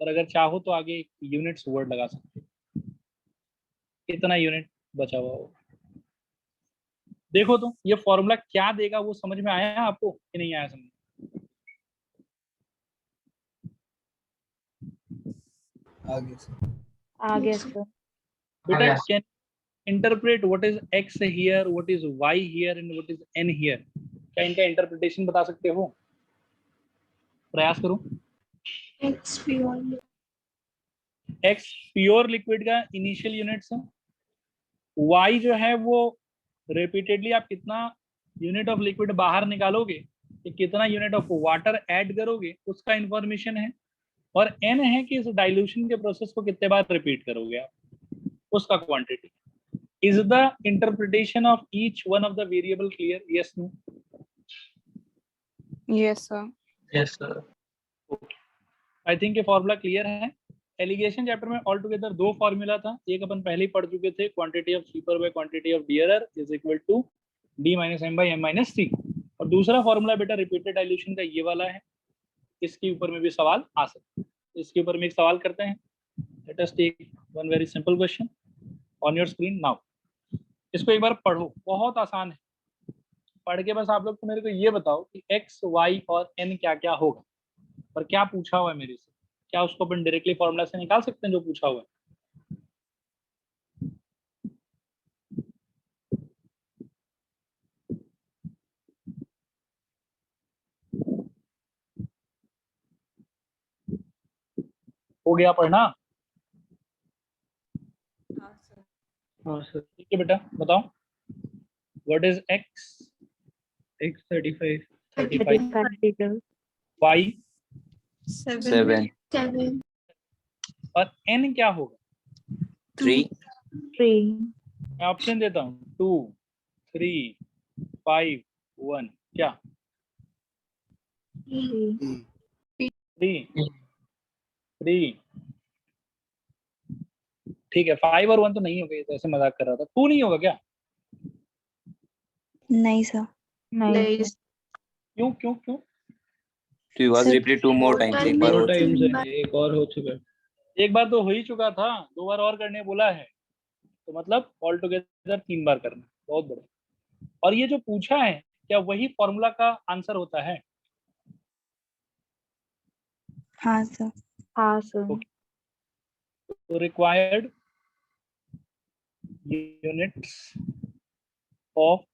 और अगर चाहो तो आगे एक यूनिट्स वर्ड लगा सकते हो, कितना यूनिट बचा हुआ होगा। देखो तो ये फॉर्मूला क्या देगा, वो समझ में आया है आपको कि नहीं आया समझ? आगे सर। बेटा can interpret what is x here, what is y here and what is n here, क्या इनका इंटरप्रिटेशन बता सकते हो? प्रयास करो। X pure. x pure liquid का इनिशियल यूनिट्स है, y जो है वो रिपीटेडली आप कितना यूनिट ऑफ लिक्विड बाहर निकालोगे, कितना यूनिट ऑफ वाटर ऐड करोगे उसका इंफॉर्मेशन है, और n है कि इस डाइल्यूशन के प्रोसेस को कितने बार रिपीट करोगे आप, उसका quantity. Is the interpretation of each one of the variable clear? Yes no? Yes sir. Yes sir. I think ये फॉर्मूला क्लियर है। एलिगेशन चैप्टर में ऑल टुगेदर दो फॉर्मूला था, एक अपन पहले ही पढ़ चुके थे, quantity of cheaper by quantity of dearer is equal to d minus m by m minus c, और दूसरा फॉर्मूला बेटा रिपीटेड डाइल्यूशन का ये वाला है। इसके ऊपर में भी सवाल आ सकते हैं, इसके ऊपर में एक सवाल करते हैं। Let us take one very simple question on your screen now. इसको एक बार पढ़ो, बहुत आसान है, पढ़ के बस आप लोग तो मेरे को ये बताओ कि x, y और n क्या क्या होगा, और क्या पूछा हुआ है मेरे से, क्या उसको अपन डायरेक्टली फॉर्मूला से निकाल सकते हैं जो पूछा हुआ है? हो गया पढ़ना? हाँ सर। ठीक है बेटा, बताओ what is x, x 35, 35, y 7, और n क्या होगा? 3, 3, मैं ऑप्शन देता हूँ 2, 3, 5, 1, क्या 3, 3, ठीक है। 5 और 1 तो नहीं होगा, ये तो ऐसे मजाक कर रहा था। 2 नहीं होगा क्या? नहीं सर। नहीं क्यों क्यों क्यों? So it was Sir, repeated 2 more times. एक बार दो हो टाइम्स चुका। है, एक और हो चुका है। एक बार तो हो ही चुका था, 2 बार और करने बोला है, तो मतलब ऑल टुगेदर 3 बार करना। बहुत बढ़िया। और ये जो पूछा है क्या वही फॉर्मूला का आंसर होता है? हाँ सर। हाँ सर। Okay. तो required units of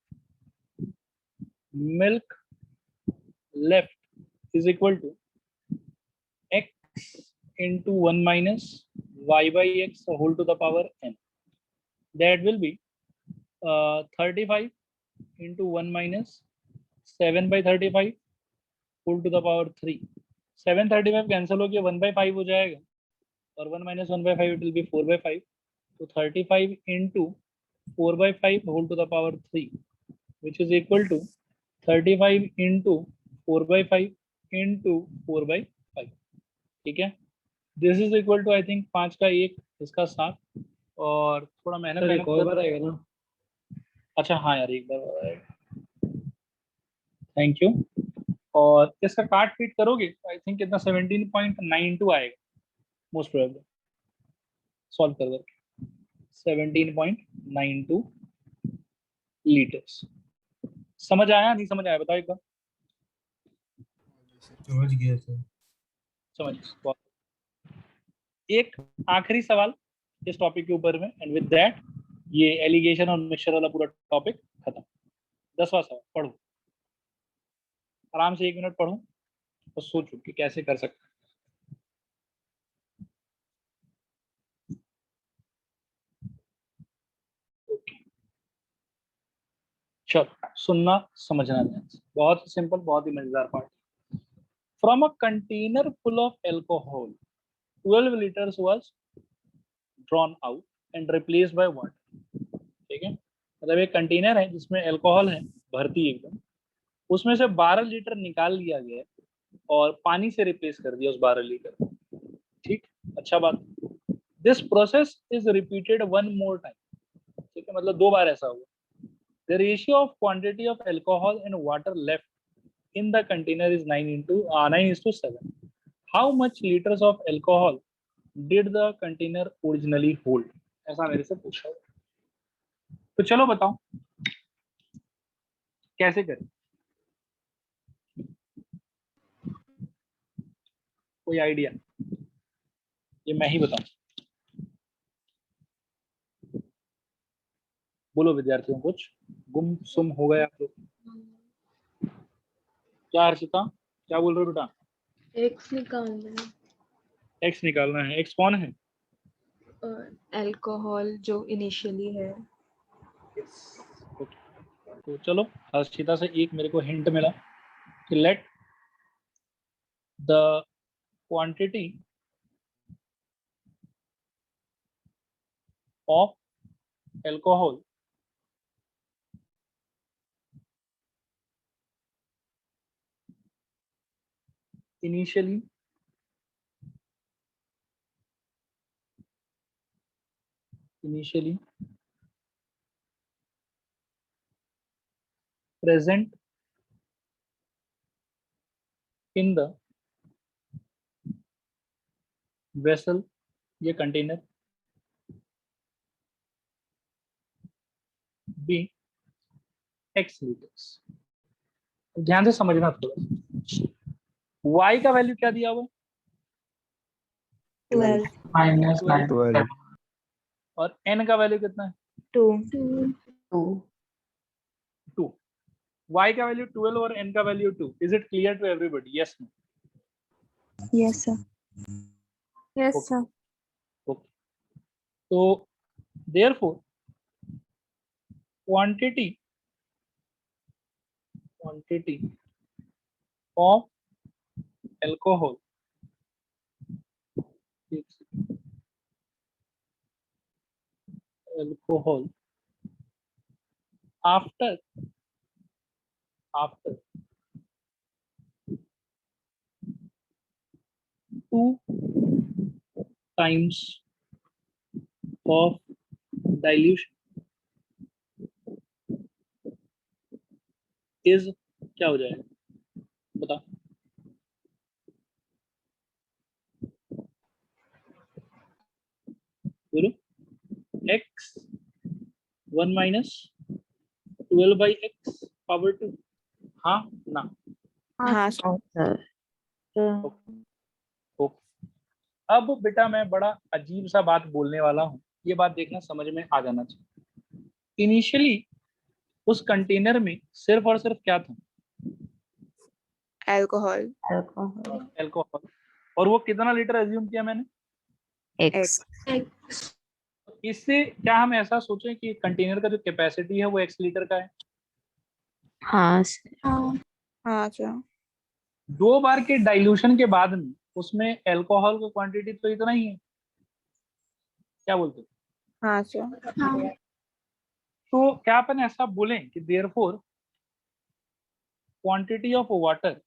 milk left is equal to x into 1 minus y by x whole to the power n. That will be 35 into 1 minus 7 by 35 whole to the power 3. 735 cancel हो गया 1 by 5 हो जाएगा और 1 minus 1 by 5 it will be 4 by 5. तो 35 into 4 by 5 whole to the power 3 which is equal to 35 into 4 by 5 into 4 by 5. ठीक है, this is equal to I think 5 का 1 इसका 7 और थोड़ा मेहनत सर मेहनत एक और कर। बार आएगा ना? अच्छा हाँ यार एक बार और आएगा, थैंक यू। और इसका काट पीट करोगे तो आई थिंक कितना 17.92 आएगा मोस्ट प्रोबेबली, सॉल्व कर दो 17.92 लीटर्स। समझ आया नहीं समझ आया बताओ एक बार। समझ गया सर। समझ। एक आखिरी सवाल इस टॉपिक के ऊपर में एंड विद दैट ये एलिगेशन और मिक्सचर वाला पूरा टॉपिक खत्म। 10वां सवाल पढ़ो, आराम से 1 मिनट पढ़ो और सोचो कि कैसे कर सकते हैं। ओके चलो सुनना समझना ध्यान से, बहुत ही सिंपल बहुत ही मजेदार part. From a container full of alcohol 12 liters was drawn out and replaced by water। ठीक है, मतलब एक कंटेनर है जिसमें अल्कोहल है भरती एकदम, उसमें से 12 लीटर निकाल लिया गया और पानी से रिप्लेस कर दिया उस 12 लीटर को। ठीक, अच्छा बात। This process is repeated 1 more time। ठीक है, मतलब 2 बार ऐसा हुआ। The ratio of quantity of alcohol and water left in the container is 9:7। How much litres of alcohol did the container originally hold, ऐसा मेरे से पूछा हुआ। तो चलो बताओ कैसे करें, कोई आइडिया? ये मैं ही बताऊं, बोलो विद्यार्थियों, कुछ गुम सुम हो गए आप लोग? क्या हर्षिता क्या बोल रहे हो बेटा? एक्स निकालना है। एक्स निकालना है, एक्स कौन है? अल्कोहल जो इनिशियली है। तो चलो हर्षिता से एक मेरे को हिंट मिला कि let the quantity of alcohol initially present in the vessel, ये कंटेनर बी x लीटर्स। ध्यान से समझना थोड़ा, y का वैल्यू क्या दिया हुआ है? 12 माइनस 9 और n का वैल्यू कितना है? 2 2। y का वैल्यू 12 और n का value 2। Is it clear to everybody? Yes no? Yes sir. Yes sir. Okay, तो therefore quantity of alcohol after 2 times of dilution is क्या हो जाएगा बता? बोलो। x 1 minus 12/x पावर 2, हाँ ना? हाँ सर। Sir okay. अब बेटा मैं बड़ा अजीब सा बात बोलने वाला हूँ, ये बात देखना समझ में आ जाना चाहिए। इनिशियली उस कंटेनर में सिर्फ और सिर्फ क्या था? अल्कोहल। अल्कोहल। और वो कितना लीटर एज्यूम किया मैंने? एक्स। इससे क्या हम ऐसा सोचें कि कंटेनर का जो कैपेसिटी है वो x लीटर का है? हाँ सर। हाँ सर। 2 बार के डाइल्यूशन के बाद में उसमें अल्कोहल का क्वांटिटी तो इतना ही है, क्या बोलते हो? हाँ सर। तो क्या अपन ऐसा बोलें कि therefore quantity of water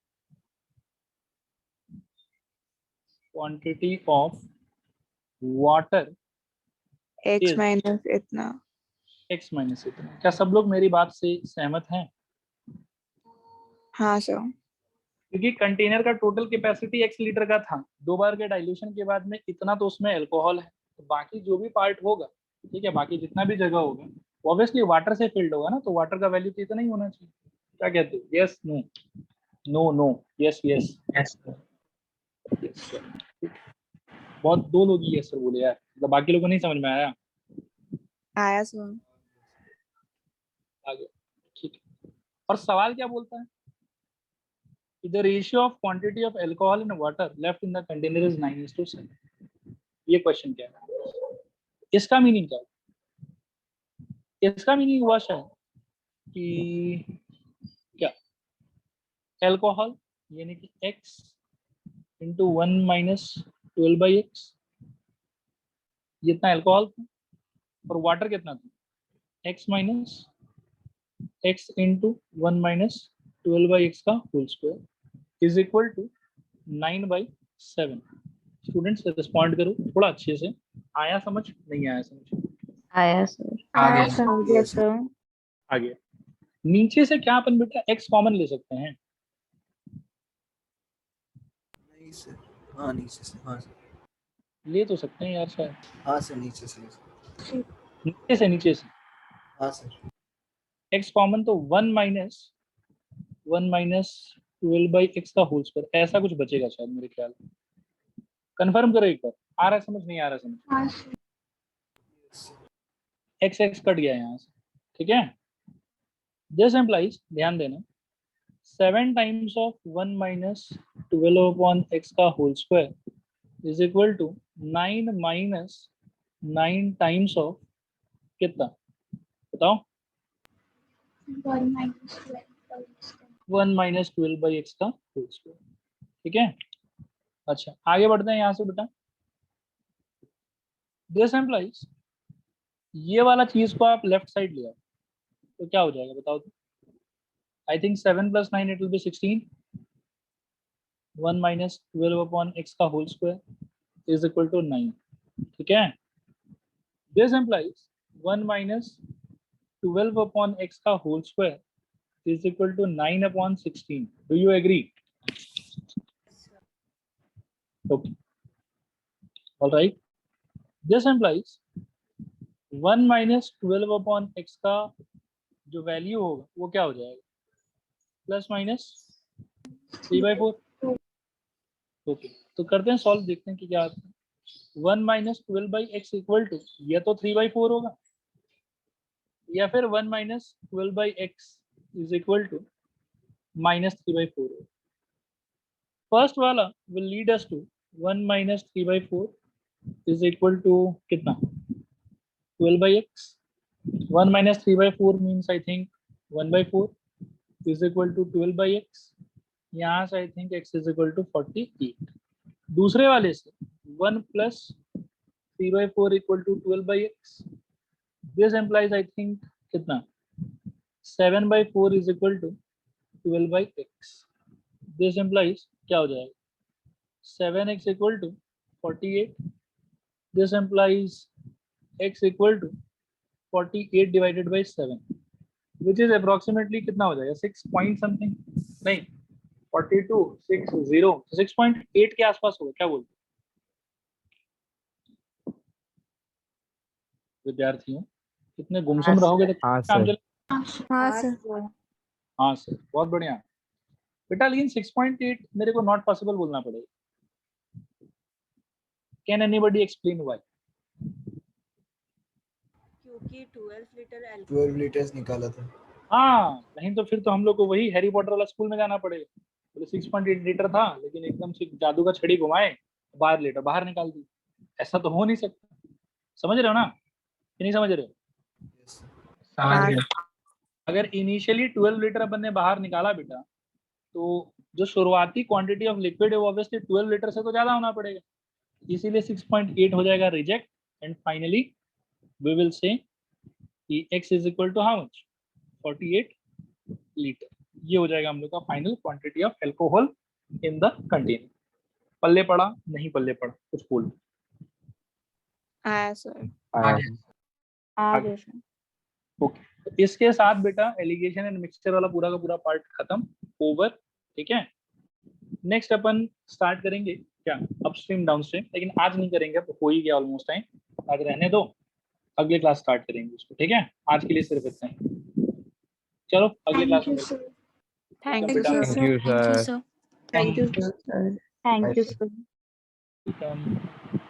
x is minus इतना। x माइनस इतना। क्या सब लोग मेरी बात से सहमत हैं? हाँ सर। क्योंकि कंटेनर का टोटल कैपेसिटी x लीटर का था, 2 बार के डाइल्यूशन के बाद में इतना तो उसमें अल्कोहल है, तो बाकी जो भी पार्ट होगा, ठीक है, बाकी जितना भी जगह होगा ऑब्वियसली वाटर से फिल्ड होगा ना, तो वाटर का वैल्यू तो इतना ही होना चाहिए। क्या कहते हो? Yes no? No no yes yes? Yes sir. बहुत 2 लोग ही यस सर बोले यार, मतलब बाकी लोगों को नहीं समझ में आया? आया सर। आगे ठीक है। और सवाल क्या बोलता है? The ratio of quantity of alcohol in water left in the container is 9:7. ये क्वेश्चन क्या है? इसका मीनिंग क्या है? इसका मीनिंग हुआ शायद कि क्या अल्कोहल यानी कि x इंटू 1 माइनस 12/x, ये इतना अल्कोहल था, और वाटर कितना था? x minus x into 1 minus 12/x का whole square is equal to 9/7। Students respond करो थोड़ा अच्छे से। आया समझ? नहीं आया समझ? आया सर। आ गया हाँ समझे सर। आ गया। नीचे से क्या अपन बेटा x कॉमन ले सकते हैं? नहीं सर, हाँ नीचे से, हाँ सर, ले तो सकते हैं यार शायद। हाँ सर नीचे से, नीचे से हाँ सर। x कॉमन, तो 1 माइनस 12/x का होल स्क्वायर, ऐसा कुछ बचेगा शायद मेरे ख्याल में। कंफर्म करो एक बार, आ रहा है समझ? नहीं आ रहा समझ? x x कट गया यहाँ से, ठीक है। दिस एम्प्लाइज, ध्यान देना, 7 टाइम्स ऑफ 1 माइनस 12/x का whole square is equal to 9 minus 9 times of कितना बताओ? 1 माइनस 12/x का होल स्क्वायर, ठीक है। अच्छा आगे बढ़ते हैं यहाँ से बेटा। दिस एम्प्लाइज, ये वाला चीज को आप लेफ्ट साइड ले आओ तो क्या हो जाएगा बताओ तो? I think 7 + 9 it will be 16। 1 minus 12/x का whole square is equal to 9, ठीक है। दिस एम्प्लाइज 1 माइनस 12/x का whole square is equal to 9/16। Do you agree? Okay, alright. This implies 1 minus 12/x का जो वैल्यू होगा वो क्या हो जाएगा? Plus minus 3/4। ओके, तो करते हैं सॉल्व, देखते हैं कि क्या आता है। 1 माइनस 12/x इक्वल टू, या तो 3/4 होगा, या फिर 1 minus 12/x is equal to minus 3/4 होगा। फर्स्ट वाला will lead us to 1 minus 3/4 is equal to कितना? 12/x। 1 minus 3/4 means I think 1/4 is equal to 12/x। यहाँ से I think x is equal to 48। दूसरे वाले से 1 plus 3/4 equal to 12/x। This implies I think कितना? 7/4 is equal to 12/x। This implies क्या हो जाएगा? 7x equal to 48। This implies x equal to 48 divided by 7 which is approximately कितना हो जाएगा? 6 पॉइंट समथिंग, नहीं 42 60 6.8 के आसपास होगा, क्या बोलते हो विद्यार्थियों? कितने गुमसुम रहोगे तो काम चले। हाँ सर। हाँ सर, बहुत बढ़िया बेटा। लेकिन 6.8 मेरे को नॉट पॉसिबल बोलना पड़ेगा। Can anybody explain why? क्योंकि 12 लीटर 12 लीटर्स निकाला था। हाँ, नहीं तो फिर तो हम लोग को वही हैरी पॉटर वाला स्कूल में जाना पड़ेगा। बोले 6.8 लीटर था, लेकिन एकदम से जादू का छड़ी घुमाए 12 लीटर बाहर निकाल दी। ऐसा तो हो नहीं सकता। समझ रहे हो ना कि नहीं समझ रहे हो? Yes, sir. समझ गया। अगर इनिशियली 12 लीटर अपन ने बाहर निकाला बेटा, तो जो शुरुआती क्वांटिटी ऑफ लिक्विड है वो ऑब्वियसली 12 लीटर से तो ज्यादा होना पड़ेगा, इसीलिए 6.8 हो जाएगा reject. And finally we will say कि x is equal to how much, 48 litre. ये हो जाएगा हम लोग का final quantity of alcohol in the container. पल्ले पड़ा नहीं पल्ले पड़ा कुछ बोल। आया सर। आगे। आगे सर। ओके, तो इसके साथ बेटा एलिगेशन एंड मिक्सचर वाला पूरा का पूरा पार्ट खत्म, ओवर। ठीक है, नेक्स्ट अपन स्टार्ट करेंगे क्या अपस्ट्रीम डाउनस्ट्रीम, लेकिन आज नहीं करेंगे, तो हो ही गया ऑलमोस्ट टाइम, आज रहने दो, अगले क्लास स्टार्ट करेंगे उसको। ठीक है, आज के लिए सिर्फ इतना ही। चलो अगले क्लास में मिलते हैं। थैंक बेटा। You Thank you, sir. Sir. Thank you thank you sir. Welcome।